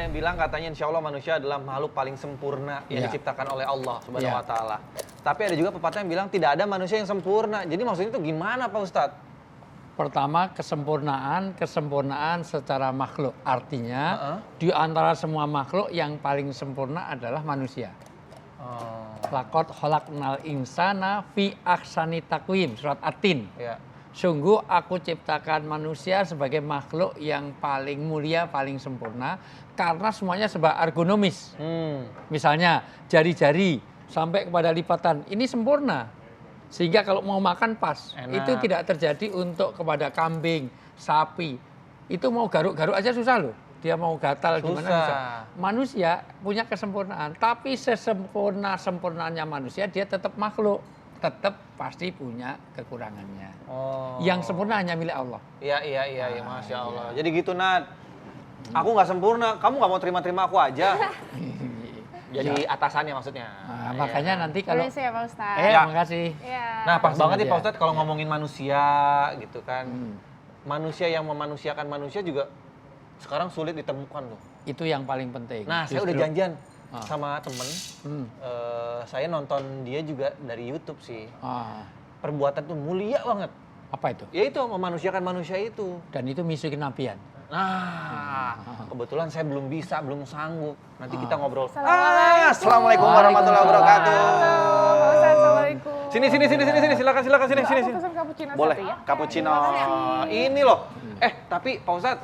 ada yang bilang katanya insya Allah manusia adalah makhluk paling sempurna yang diciptakan oleh Allah Subhanahu wa Ta'ala. Tapi ada juga pepatah yang bilang tidak ada manusia yang sempurna. Jadi maksudnya itu gimana Pak Ustadz? Pertama, kesempurnaan secara makhluk. Artinya, di antara semua makhluk yang paling sempurna adalah manusia. Laqad khalaqnal insana fi ahsani taqwim, surat At-Tin. Sungguh aku ciptakan manusia sebagai makhluk yang paling mulia, paling sempurna, karena semuanya sebab ergonomis. Misalnya jari-jari sampai kepada lipatan, ini sempurna. Sehingga kalau mau makan pas. Itu tidak terjadi untuk kepada kambing, sapi. Itu mau garuk-garuk aja susah loh. Dia mau gatal gimana bisa. Manusia punya kesempurnaan, tapi sesempurna-sempurnanya manusia dia tetap makhluk. Tetap pasti punya kekurangannya. Yang sempurna hanya milik Allah. Iya, Masya Allah. Jadi gitu Nat, aku nggak sempurna, kamu nggak mau terima-terima aku aja. Jadi atasannya maksudnya. Nah, makanya nanti kalau... Makasih ya Pak Ustadz. Makasih. Nah pas banget nih Pak Ustadz kalau ngomongin manusia gitu kan. Manusia yang memanusiakan manusia juga sekarang sulit ditemukan loh. Itu yang paling penting. Nah saya udah janjian sama temen, saya nonton dia juga dari YouTube sih. Perbuatan tuh mulia banget. Apa itu? Ya itu memanusiakan manusia itu. Dan itu misi kenabian. Nah, kebetulan saya belum sanggup. Nanti kita ngobrol. Assalamualaikum warahmatullahi wabarakatuh. Assalamualaikum. Sini, silakan sini. Aku pesan cappuccino Boleh, satu ya. cappuccino. Ini loh. Tapi Pak Ustadz,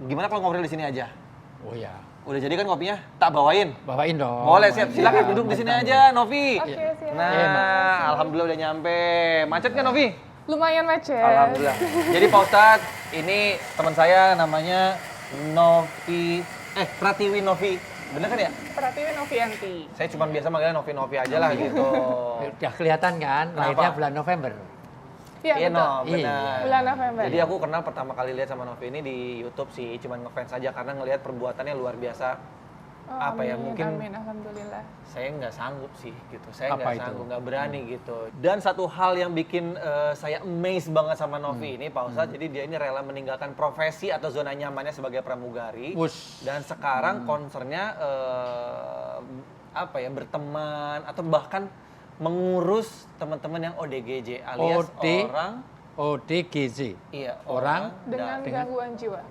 gimana kalau ngobrol di sini aja? Oh ya. Udah jadi kan kopinya? Tak bawain? Bawain dong. Boleh, siap. Silakan duduk di sini aja, Novi. Oke, siap. Nah, alhamdulillah udah nyampe. Macet kan, Novi? Lumayan macet. Alhamdulillah. Jadi Pak Ustadz, ini teman saya namanya Novi, Pratiwi Novi. Bener kan ya? Pratiwi Novianti. Saya cuma biasa manggilnya Novi aja lah gitu. Udah kelihatan kan, lahirnya bulan November. Iya, betul. Benar. Bulan November. Jadi aku kenal pertama kali lihat sama Novi ini di YouTube sih, cuman ngefans aja karena ngelihat perbuatannya luar biasa. Mungkin amin, alhamdulillah. Saya nggak sanggup sih gitu, saya nggak berani gitu. Dan satu hal yang bikin saya amazed banget sama Novi ini Pak Ustadz, jadi dia ini rela meninggalkan profesi atau zona nyamannya sebagai pramugari. Dan sekarang concernnya berteman atau bahkan mengurus teman-teman yang ODGJ alias ODGJ. Iya, orang dengan gangguan jiwa.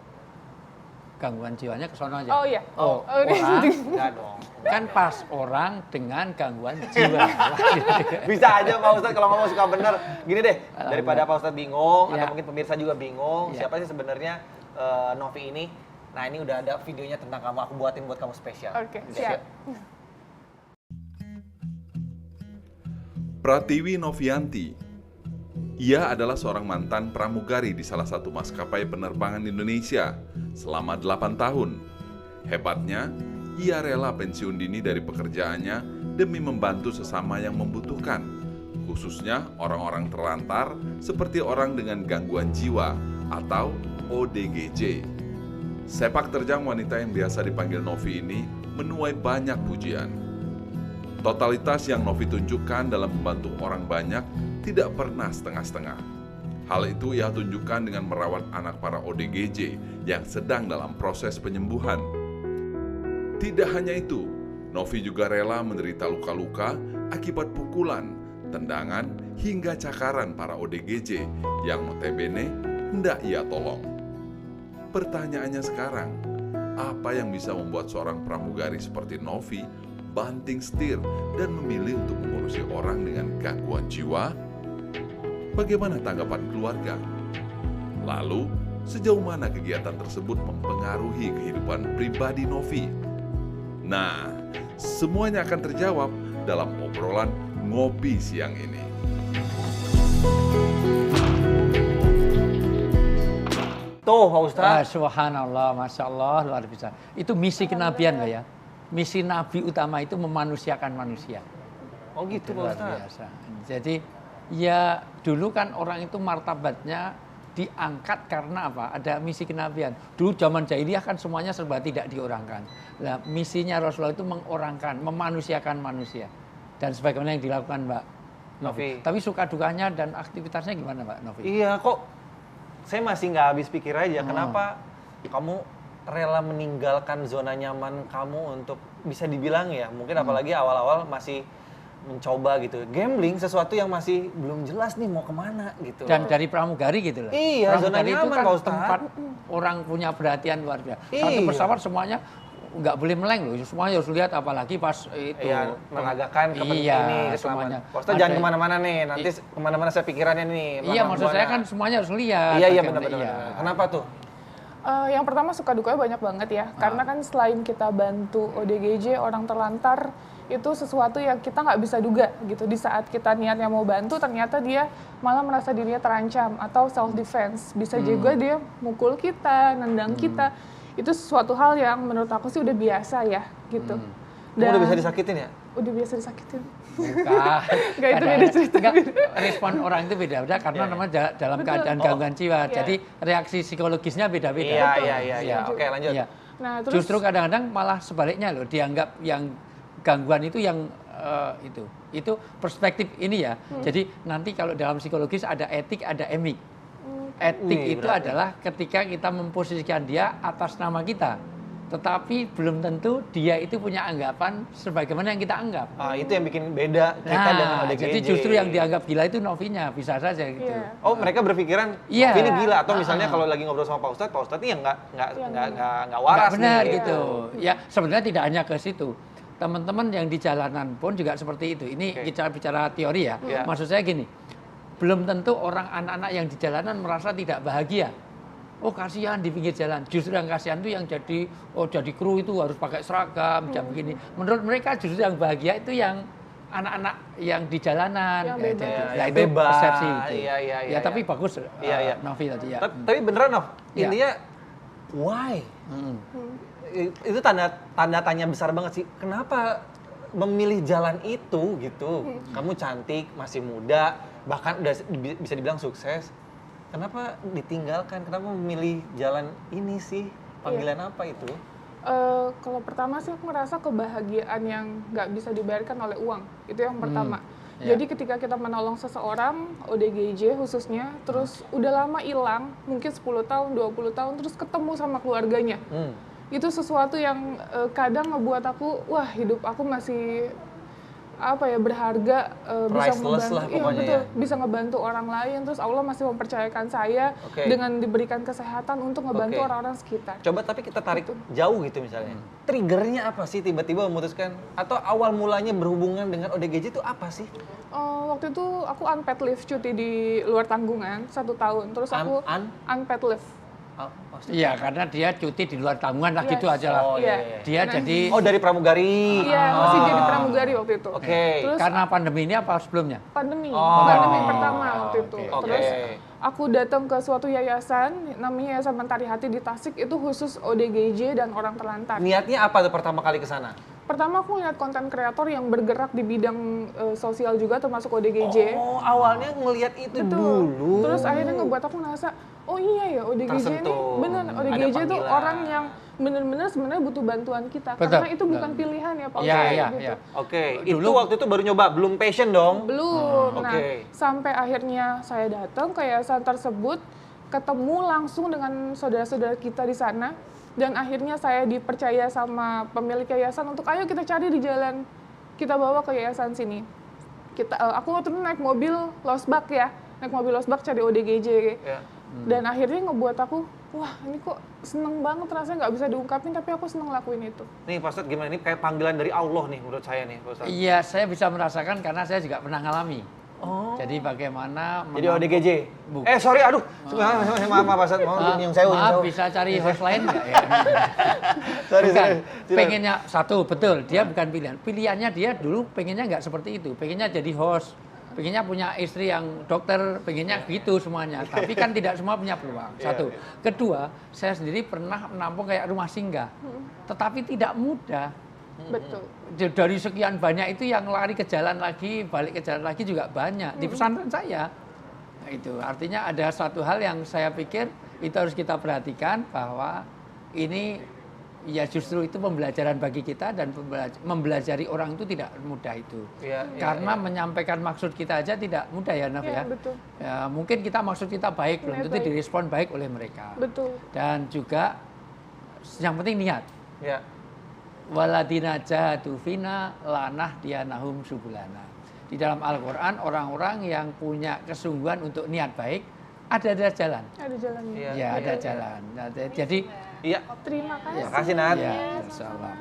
Gangguan jiwanya ke sono aja. Oh iya. Orang, enggak dong. Kan pas orang dengan gangguan jiwa. Bisa aja Pak Ustadz kalau ngomong suka bener. Gini deh, daripada Pak Ustadz bingung atau mungkin pemirsa juga bingung, siapa sih sebenarnya Novi ini? Nah ini udah ada videonya tentang kamu, aku buatin buat kamu spesial. Oke, siap. Pratiwi Novianti. Ia adalah seorang mantan pramugari di salah satu maskapai penerbangan Indonesia selama 8 tahun. Hebatnya, ia rela pensiun dini dari pekerjaannya demi membantu sesama yang membutuhkan, khususnya orang-orang terlantar seperti orang dengan gangguan jiwa atau ODGJ. Sepak terjang wanita yang biasa dipanggil Novi ini menuai banyak pujian. Totalitas yang Novi tunjukkan dalam membantu orang banyak tidak pernah setengah-setengah. Hal itu ia tunjukkan dengan merawat anak para ODGJ yang sedang dalam proses penyembuhan. Tidak hanya itu, Novi juga rela menderita luka-luka akibat pukulan, tendangan, hingga cakaran para ODGJ yang notabene hendak ia tolong. Pertanyaannya sekarang, apa yang bisa membuat seorang pramugari seperti Novi banting setir dan memilih untuk mengurusi orang dengan gangguan jiwa? Bagaimana tanggapan keluarga? Lalu, sejauh mana kegiatan tersebut mempengaruhi kehidupan pribadi Novi? Nah, semuanya akan terjawab dalam obrolan Ngopi siang ini. Tuh, Pak Ustadz. Subhanallah, Masya Allah, luar biasa. Itu misi kenabian Pak ya. Misi Nabi utama itu memanusiakan manusia. Oh gitu Pak Ustadz. Biasa. Jadi ya dulu kan orang itu martabatnya diangkat karena apa? Ada misi kenabian. Dulu zaman jahiliyah kan semuanya serba tidak diorangkan. Nah, misinya Rasulullah itu mengorangkan, memanusiakan manusia. Dan sebagaimana yang dilakukan Mbak Novi. Tapi suka dukanya dan aktivitasnya gimana Mbak Novi? Iya kok saya masih nggak habis pikir aja kenapa kamu rela meninggalkan zona nyaman kamu untuk bisa dibilang ya, mungkin apalagi awal-awal masih mencoba gitu. Gambling sesuatu yang masih belum jelas nih mau kemana gitu. Dan dari pramugari gitu loh. Iya, zona Pramugari itu nyaman, kan Pak Ustadz. tempat orang punya perhatian luar biasa. Satu Iya. pesawat semuanya nggak boleh meleng loh, semuanya harus lihat apalagi pas itu. Iya, menegakkan kepentingan Iya, ini, keselamatan. semuanya. Pak Ustadz jangan kemana-mana nih, nanti kemana-mana saya pikirannya nih. Iya, maksud saya kan semuanya harus lihat. Iya, Bagaimana- benar-benar. iya. Kenapa tuh? Yang pertama suka dukanya banyak banget ya, karena kan selain kita bantu ODGJ orang terlantar, itu sesuatu yang kita nggak bisa duga gitu. Di saat kita niatnya mau bantu, ternyata dia malah merasa dirinya terancam atau self defense. Bisa juga dia mukul kita, nendang kita. Itu sesuatu hal yang menurut aku sih udah biasa ya gitu. Kamu udah bisa disakitin ya? Udah biasa disakitin. Bukan. Nggak, itu beda cerita. Enggak, respon orang itu beda-beda karena namanya dalam Betul. keadaan gangguan jiwa. Iya. Jadi reaksi psikologisnya beda-beda. Iya. Oke, lanjut. Iya. Nah, terus Justru kadang-kadang malah sebaliknya loh, dianggap yang gangguan itu yang itu perspektif ini ya. Jadi nanti kalau dalam psikologis ada etik, ada emik. Etik Wih, itu berarti. adalah ketika kita memposisikan dia atas nama kita. Tetapi belum tentu dia itu punya anggapan sebagaimana yang kita anggap. Itu yang bikin beda kita dengan Nah, ODGJ. jadi justru yang dianggap gila itu Novinya, bisa saja gitu. Iya. Oh, mereka berpikiran Iya. ini gila atau misalnya kalau lagi ngobrol sama Pak Ustadz ini yang nggak Nggak waras benar nih. gitu. Ya sebenarnya tidak hanya ke situ. Teman-teman yang di jalanan pun juga seperti itu. Ini Oke. bicara teori ya. Iya. Maksud saya gini, belum tentu orang anak-anak yang di jalanan merasa tidak bahagia. Oh kasihan di pinggir jalan. Justru yang kasihan itu yang jadi kru itu harus pakai seragam, jam begini. Menurut mereka justru yang bahagia itu yang anak-anak yang di jalanan. Yang Ya, bebas. jadi, Yang ya, itu bebas. persepsi itu. Iya, Ya tapi bagus Iya. Novi tadi ya. Tapi beneran Nov, Iya. intinya why? Mm. Itu tanda tanya besar banget sih. Kenapa memilih jalan itu gitu? Kamu cantik, masih muda, bahkan udah bisa dibilang sukses. Kenapa ditinggalkan? Kenapa memilih jalan ini sih? Panggilan apa itu? Kalau pertama sih aku ngerasa kebahagiaan yang nggak bisa dibayarkan oleh uang. Itu yang pertama. Iya. Jadi ketika kita menolong seseorang, ODGJ khususnya, terus udah lama hilang, mungkin 10 tahun, 20 tahun, terus ketemu sama keluarganya. Itu sesuatu yang kadang ngebuat aku, wah hidup aku masih berharga, bisa Priceless lah iya, pokoknya betul, ya. bisa ngebantu orang lain, terus Allah masih mempercayakan saya Oke. dengan diberikan kesehatan untuk ngebantu Oke. orang-orang sekitar. Coba tapi kita tarik jauh gitu misalnya. Triggernya apa sih tiba-tiba memutuskan? Atau awal mulanya berhubungan dengan ODGJ itu apa sih? Waktu itu aku unpaid leave, cuti di luar tanggungan 1 tahun. Terus aku unpaid leave. Iya, karena dia cuti di luar tanggungan lah Yes. gitu aja lah. Oh, Iya. iya. Dia Nah, jadi Oh, dari pramugari. Iya, masih jadi pramugari waktu itu. Oke. Terus karena pandemi ini apa sebelumnya? pandemi, Oh. pandemi pertama waktu itu. Oke. Terus Oke. aku datang ke suatu yayasan, namanya Yayasan Mentari Hati di Tasik, itu khusus ODGJ dan orang terlantar. Niatnya apa tuh pertama kali ke sana? Pertama aku lihat konten kreator yang bergerak di bidang sosial juga, termasuk ODGJ. Oh, awalnya ngelihat itu Betul. dulu. Terus akhirnya ngebuat aku ngerasa, oh iya ya ODGJ ini Tersentuh. bener, Ada ODGJ itu panggilan. orang yang bener-bener sebenarnya butuh bantuan kita. Betul. Karena itu bukan pilihan ya Pak Iya, Ustadz, iya, gitu. iya. Oke, Dulu- itu waktu itu baru nyoba, belum passion dong. Belum. Nah, Oke. sampai akhirnya saya datang ke yayasan tersebut, ketemu langsung dengan saudara-saudara kita di sana, dan akhirnya saya dipercaya sama pemilik yayasan untuk ayo kita cari di jalan, kita bawa ke yayasan sini. Aku waktu itu naik mobil losbak ya, naik mobil losbak cari ODGJ. Ya. Dan akhirnya ngebuat aku, wah ini kok seneng banget rasanya, nggak bisa diungkapin tapi aku seneng lakuin itu. Nih Pak Ustadz gimana? Ini kayak panggilan dari Allah nih menurut saya nih Pak Ustadz. Iya, saya bisa merasakan karena saya juga pernah ngalami. Oh. Jadi bagaimana Jadi ODGJ? Bukan. Sorry, aduh. Maaf Pak Ustadz, mohon yang saya maaf, bisa cari host lain nggak ya? Sorry, Bukan. sorry. Pengennya satu, betul. Dia bukan pilihan. Pilihannya dia dulu pengennya nggak seperti itu. Pengennya jadi host. Pengennya punya istri yang dokter. Pengennya gitu semuanya. Tapi kan tidak semua punya peluang. Satu. Kedua, saya sendiri pernah menampung kayak rumah singgah. Tetapi tidak mudah. Betul. Dari sekian banyak itu yang lari ke jalan lagi, balik ke jalan lagi juga banyak. Di pesantren saya. Nah, itu artinya ada satu hal yang saya pikir itu harus kita perhatikan bahwa ini ya justru itu pembelajaran bagi kita dan mempelajari orang itu tidak mudah itu. Iya, iya, Karena menyampaikan maksud kita aja tidak mudah ya Naf Iya, ya. betul. Ya, mungkin kita maksud kita baik, belum Iya, tentu baik. direspon baik oleh mereka. Betul. Dan juga Yang penting niat. Ya. Waladina jahadu fina lanahdiyanahum subulana. Di dalam Al-Quran, orang-orang yang punya kesungguhan untuk niat baik, ada jalan. Ada jalannya. Iya. Ya, ada jalan. Nah, jadi, Iya. Terima kasih. Makasih, Nat. ya, insyaallah.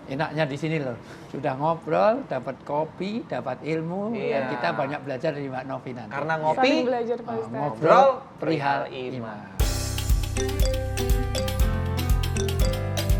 Enaknya di sini loh. Sudah ngobrol, dapat kopi, dapat ilmu, Iya. dan kita banyak belajar dari Mbak Novi nanti. Karena Saling ngopi, belajar Pak Ustadz. ngobrol perihal perihal iman. iman.